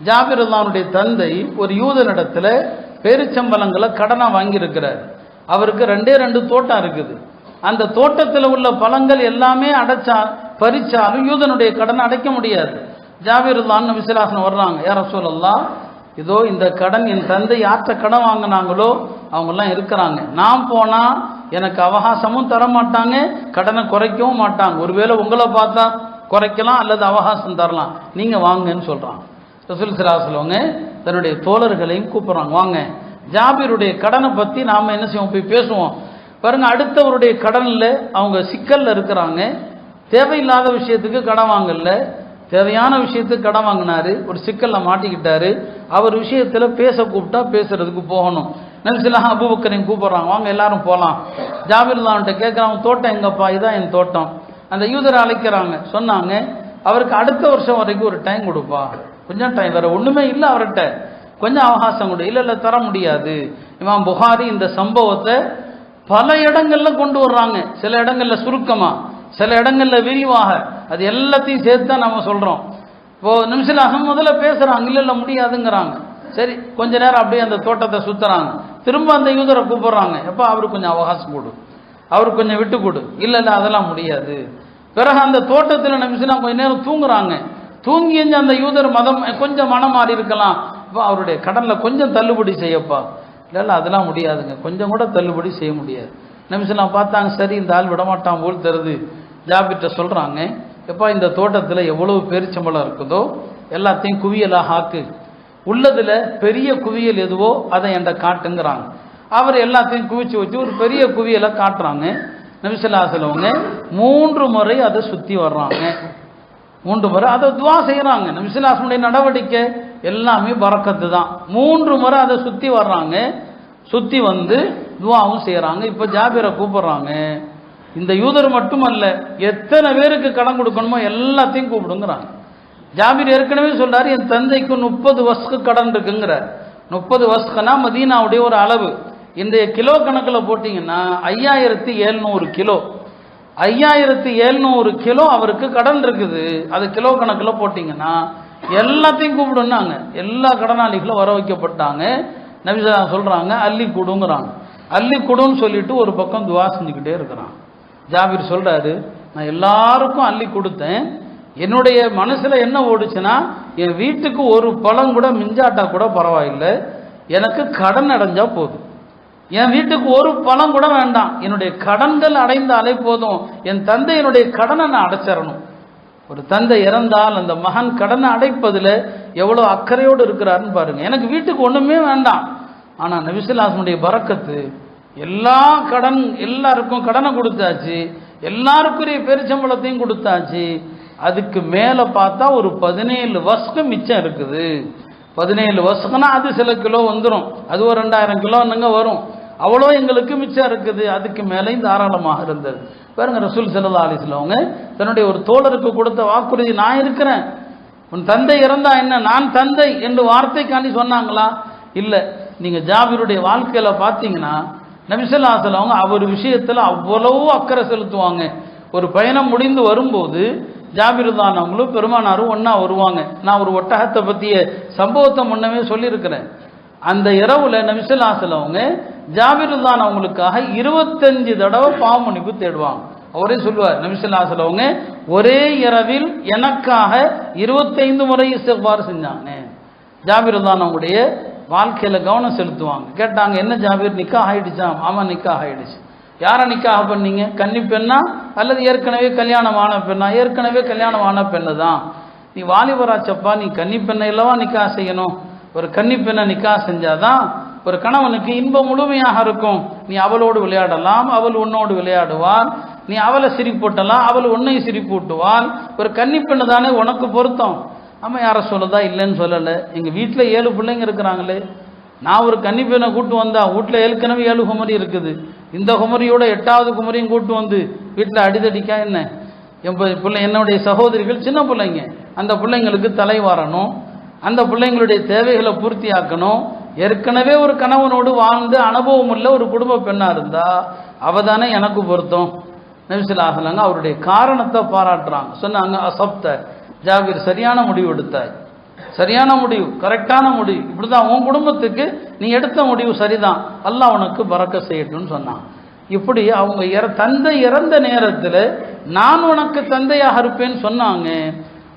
ஜாபிர் ரலியல்லாஹுடைய தந்தை ஒரு யூதனிடத்துல பேரிச்சம்பழங்களை கடனா வாங்கியிருக்கிறார். அவருக்கு 2 தோட்டம் இருக்குது. அந்த தோட்டத்தில் உள்ள பழங்கள் எல்லாமே பறிச்சாலும் யூதனுடைய கடனை அடைக்க முடியாது. ஜாபிர் ரலியல்லாஹு நபி ஸல்லல்லாஹு அலைஹி வஸல்லம் வர்றாங்க, யா ரசூலல்லாஹ், இதோ இந்த கடன் என் தந்தை யார்கிட்ட கடன் வாங்கினாங்களோ அவங்கெல்லாம் இருக்கிறாங்க. நான் போனா எனக்கு அவகாசமும் தர மாட்டாங்க, கடனை குறைக்கவும் மாட்டாங்க. ஒருவேளை உங்களை பார்த்தா குறைக்கலாம் அல்லது அவகாசம் தரலாம், நீங்க வாங்கன்னு சொல்றாங்க. ரசூல் ஸல்லல்லாஹு அலைஹி வஸல்லம் தன்னுடைய தோழர்களையும் கூப்பிடுறாங்க, வாங்க ஜாபிருடைய கடனை பத்தி நாம என்ன செய்வோம், போய் பேசுவோம். பாருங்க, அடுத்தவருடைய கடன்ல அவங்க சிக்கல்ல இருக்கிறாங்க. தேவையில்லாத விஷயத்துக்கு கடன் வாங்கல, தேவையான விஷயத்துக்கு கடன் வாங்கினாரு, ஒரு சிக்கல்ல மாட்டிக்கிட்டாரு. அவர் விஷயத்துல பேச கூப்பிட்டா பேசுறதுக்கு போகணும். நபி ஸல்லல்லாஹு அபூபக்கரையும் கூப்பிடுறாங்க, வாங்க எல்லாரும் போகலாம். ஜாபிர் ரலியல்லாஹு கேட்குறாங்க, தோட்டம் எங்கப்பா? இதான் என் தோட்டம். அந்த யூதரை அழைக்கிறாங்க. சொன்னாங்க, அவருக்கு அடுத்த வருஷம் வரைக்கும் ஒரு டைம் கொடுப்பா, கொஞ்சம் டைம், வேற ஒண்ணுமே இல்லை அவர்கிட்ட, கொஞ்சம் அவகாசம் கொடு. இல்லை தர முடியாது. இமாம் புகாரி இந்த சம்பவத்தை பல இடங்கள்ல கொண்டு வர்றாங்க. சில இடங்கள்ல சுருக்கமா, சில இடங்கள்ல விரிவாக, அது எல்லாத்தையும் சேர்த்து தான் நம்ம சொல்றோம். இப்போ நிமிஷம் முதல்ல பேசுறாங்க, இல்ல முடியாதுங்கிறாங்க. சரி, கொஞ்ச நேரம் அப்படியே அந்த தோட்டத்தை சுத்துறாங்க. திரும்ப அந்த யூதரை கூப்பிடுறாங்க, எப்ப அவருக்கு கொஞ்சம் அவகாசம் கொடு, அவருக்கு கொஞ்சம் விட்டு கொடு. இல்ல அதெல்லாம் முடியாது. பிறகு அந்த தோட்டத்தில் நிமிஷம் கொஞ்ச நேரம் தூங்குறாங்க. தூங்கி அந்த யூதர் கொஞ்சம் மனம் மாறி இருக்கலாம், இப்போ அவருடைய கடன்ல கொஞ்சம் தள்ளுபடி செய்யப்பா. இல்ல அதெல்லாம் முடியாதுங்க, கொஞ்சம் கூட தள்ளுபடி செய்ய முடியாது. நிமிஷம் பார்த்தாங்க, சரி இந்த ஆள் விடமாட்டான் போல் தருது. ஜாபிர்ட்ட சொல்றாங்க, எப்பா இந்த தோட்டத்துல எவ்வளவு பேரிச்சம்பழம் இருக்குதோ எல்லாத்தையும் குவியலாக ஆக்கு, உள்ளதுல பெரிய குவியல் எதுவோ அதை என்கிட்ட காட்டுங்கிறாங்க. அவர் எல்லாத்தையும் குவிச்சு வச்சு ஒரு பெரிய குவியலை காட்டுறாங்க. நபி ஸல்லல்லாஹு அலைஹி வஸல்லம் 3 முறை அதை சுத்தி வர்றாங்க. 3 முறை அதை துவா செய்யறாங்க. நபி ஸல்லல்லாஹு அலைஹி வஸல்லம் நடவடிக்கை எல்லாமே பரக்கத்து தான். 3 முறை அதை சுத்தி வர்றாங்க. சுத்தி வந்து துவாவும் செய்யறாங்க. இப்ப ஜாபிரை கூப்பிடுறாங்க, இந்த யூதர் மட்டுமல்ல, எத்தனை பேருக்கு கடன் கொடுக்கணுமோ எல்லாத்தையும் கூப்பிடுங்கிறாங்க. ஜாபிர் ஏற்கனவே சொல்றாரு, என் தந்தைக்கு 30 வஸ்கு கடன் இருக்குங்கிறார். 30 வஸ்குனா மதீனாவுடைய ஒரு அளவு. இந்த கிலோ கணக்கில் போட்டீங்கன்னா 5700 கிலோ, 5700 கிலோ அவருக்கு கடன் இருக்குது. அது கிலோ கணக்கில் போட்டீங்கன்னா எல்லாத்தையும் கூப்பிடுனாங்க. எல்லா கடனாளிகளும் வர வைக்கப்பட்டாங்க. நபி ஸல்லல்லாஹு அலைஹி வஸல்லம் சொல்றாங்க, அள்ளி கொடுங்கிறாங்க. அள்ளி கொடுன்னு சொல்லிட்டு ஒரு பக்கம் துவா செஞ்சுக்கிட்டே இருக்கிறான். ஜாபிர் சொல்றாரு, நான் எல்லாருக்கும் அள்ளி கொடுத்தேன், என்னுடைய மனசுல என்ன ஓடுச்சுன்னா, என் வீட்டுக்கு ஒரு பழம் கூட மிஞ்சாட்டா கூட பரவாயில்லை, எனக்கு கடன் அடைஞ்சா போதும். என் வீட்டுக்கு ஒரு பழம் கூட வேண்டாம், என்னுடைய கடன்கள் அடைந்தாலே போதும். என் தந்தையினுடைய கடனை நான் அடைச்சிடணும். ஒரு தந்தை இறந்தால் அந்த மகன் கடனை அடைப்பதில் எவ்வளோ அக்கறையோடு இருக்கிறாருன்னு பாருங்க. எனக்கு வீட்டுக்கு ஒன்றுமே வேண்டாம், ஆனால் நபி ஸல்லல்லாஹு அலைஹி வஸல்லம் பரக்கத்து எல்லா எல்லாருக்கும் கடனை கொடுத்தாச்சு, எல்லாருக்குரிய பெருச்சம்பளத்தையும் கொடுத்தாச்சு. அதுக்கு மேலே பார்த்தா ஒரு 17 வஸ்கு மிச்சம் இருக்குது. 17 வஸ்குனா அது சில கிலோ வந்துடும், அது ஒரு 2000 கிலோ என்னங்க வரும், அவ்வளோ எங்களுக்கு மிச்சம் இருக்குது. அதுக்கு மேலேயும் தாராளமாக இருந்தது. பாருங்க, ரசூல் ஸல்லல்லாஹு அலைஹி வஸல்லம் தன்னுடைய ஒரு தோழருக்கு கொடுத்த வாக்குறுதி, நான் இருக்கிறேன், உன் தந்தை இறந்தா என்ன, நான் தந்தை என்று வார்த்தைக்காண்டி சொன்னாங்களா? இல்லை. நீங்க ஜாபிருடைய வாழ்க்கையில பார்த்தீங்கன்னா நபி ஸல்லல்லாஹு அலைஹி வஸல்லம் அவர் விஷயத்துல அவ்வளவு அக்கறை செலுத்துவாங்க. ஒரு பயணம் முடிந்து வரும்போது ஜாபிர் தான் அவங்களும் பெருமானாரும் ஒன்னா வருவாங்க. நான் ஒரு ஒட்டகத்தை பற்றிய சம்பவத்தை முன்னமே சொல்லியிருக்கிறேன். அந்த இரவுல நபி ஸல்லல்லாஹு அலைஹி வஸல்லம் ஜாபிர் தான் அவங்களுக்காக 25 தடவை பாவ மன்னிப்பு தேடுவாங்க. அவரே சொல்லுவார், நபி ஸல்லல்லாஹு அலைஹி வஸல்லம் ஒரே இரவில் எனக்காக 25 முறை இஸ்திக்பார் செஞ்சாங்க. ஜாபிர் தான் அவங்களுடைய வாழ்க்கையில கவனம் செலுத்துவாங்க. கேட்டாங்க, என்ன ஜாபிர் நிக்கா ஆயிடுச்சா? ஆமா, நிக்கா ஆயிடுச்சு. யாரை நிக்காக பண்ணீங்க? கன்னி பெண்ணா அல்லது ஏற்கனவே கல்யாணமான பெண்ணா? ஏற்கனவே கல்யாணமான பெண்ணு தான். நீ வாலிபராச்சப்பா, நீ கன்னி பெண்ணை இல்லவா நிக்கா செய்யணும். ஒரு கன்னி பெண்ணை நிக்கா செஞ்சாதான் ஒரு கணவனுக்கு இன்பம் முழுமையாக இருக்கும். நீ அவளோடு விளையாடலாம், அவள் உன்னோடு விளையாடுவாள். நீ அவளை சிரிப்பூட்டலாம், அவள் உன்னை சிரிப்பூட்டுவாள். ஒரு கன்னி பெண்ணு தானே உனக்கு பொருத்தம். ஆமாம், யாரை சொல்லதா இல்லைன்னு சொல்லலை. எங்கள் வீட்டில் 7 பிள்ளைங்க இருக்கிறாங்களே, நான் ஒரு கன்னி பெண்ணை கூட்டு வந்தா வீட்டில் ஏற்கனவே 7 குமரி இருக்குது, இந்த குமரியோட 8வது குமரியும் கூட்டு வந்து வீட்டில் அடிதடிக்கா என்ன? என் பிள்ளை, என்னுடைய சகோதரிகள் சின்ன பிள்ளைங்க, அந்த பிள்ளைங்களுக்கு தலை வாரணும், அந்த பிள்ளைங்களுடைய தேவைகளை பூர்த்தியாக்கணும். ஏற்கனவே ஒரு கணவனோடு வாழ்ந்து அனுபவம் உள்ள ஒரு குடும்ப பெண்ணா இருந்தா அவ தானே எனக்கு பொருத்தம். நபி ஸல்லல்லாஹு அலைஹி வஸல்லம் அவருடைய காரணத்தை பாராட்டுறாங்க. சொன்னாங்க, அசப்த ஜாபிர், சரியான முடிவு எடுத்தாய். சரியான முடிவு, கரெக்டான முடிவு, இப்படிதான் உன் குடும்பத்துக்கு நீ எடுத்த முடிவு சரிதான், அல்லாஹ் உனக்கு பறக்க செய்யட்டும்னு சொன்னான். இப்படி அவங்க தந்தை இறந்த நேரத்தில் நான் உனக்கு தந்தையாக இருப்பேன்னு சொன்னாங்க.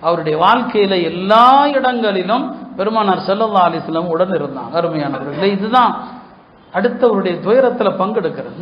அவருடைய வாழ்க்கையில எல்லா இடங்களிலும் பெருமானார் ஸல்லல்லாஹு அலைஹி வஸல்லம் உடன் இருந்தாங்க. அருமையானவர்களே, இதுதான் அடுத்தவருடைய துயரத்தில் பங்கெடுக்கிறது.